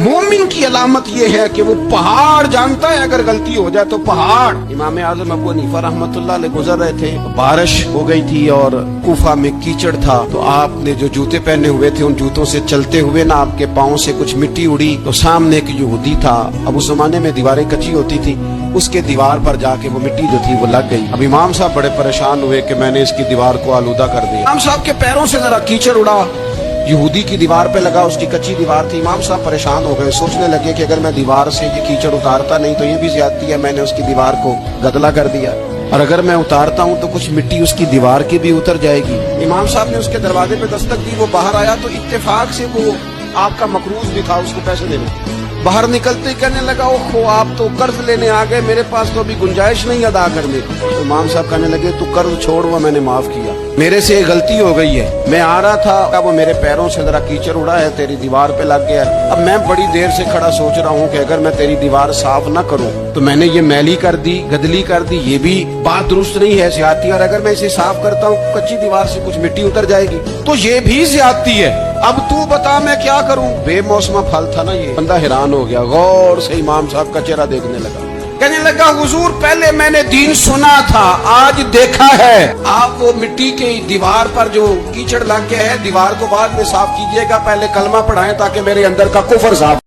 मोमिन की अलामत यह है कि वो पहाड़ जानता है अगर गलती हो जाए तो पहाड़। इमाम आजम अबू हनीफा रहमतुल्लाह अलैह गुजर रहे थे, बारिश हो गई थी और कूफा में कीचड़ था, तो आपने जो जूते पहने हुए थे उन जूतों से चलते हुए ना आपके पाँव से कुछ मिट्टी उड़ी, तो सामने एक यहूदी था। अब उस जमाने में दीवारें कच्ची होती थी, उसके दीवार पर जाके वो मिट्टी जो थी वो लग गई। अब इमाम साहब बड़े परेशान हुए कि मैंने इसकी दीवार को आलूदा कर दिया। इमाम साहब के पैरों से जरा कीचड़ उड़ा, यहूदी की दीवार पे लगा, उसकी कच्ची दीवार थी। इमाम साहब परेशान हो गए, सोचने लगे कि अगर मैं दीवार से ये कीचड़ उतारता नहीं तो ये भी ज्यादती है, मैंने उसकी दीवार को गदला कर दिया, और अगर मैं उतारता हूँ तो कुछ मिट्टी उसकी दीवार की भी उतर जाएगी। इमाम साहब ने उसके दरवाजे पे दस्तक दी, वो बाहर आया तो इत्तेफाक से वो आपका मकरूज भी था, उसको पैसे देने। बाहर निकलते ही कहने लगा, ओहो आप तो कर्ज लेने आ गए, मेरे पास तो अभी गुंजाइश नहीं अदा करने की। तो इमाम साहब कहने लगे, तू कर्ज छोड़, वो मैंने माफ किया, मेरे से गलती हो गई है, मैं आ रहा था, वो मेरे पैरों से जरा कीचड़ उड़ा है, तेरी दीवार पे लग गया। अब मैं बड़ी देर से खड़ा सोच रहा हूँ कि अगर मैं तेरी दीवार साफ न करूँ तो मैंने ये मैली कर दी, गदली कर दी, ये भी बात दुरुस्त नहीं है, ज्यादती। और अगर मैं इसे साफ करता हूँ कच्ची दीवार से कुछ मिट्टी उतर जाएगी, तो ये भी ज्यादती है। अब तू बता मैं क्या करूं। बेमौसमा फल था ना ये। बंदा हैरान हो गया, गौर से इमाम साहब का चेहरा देखने लगा, कहने लगा, हुजूर पहले मैंने दीन सुना था, आज देखा है। आप वो मिट्टी की दीवार पर जो कीचड़ लग गया है, दीवार को बाद में साफ कीजिएगा, पहले कलमा पढ़ाएं ताकि मेरे अंदर का कुफर साफ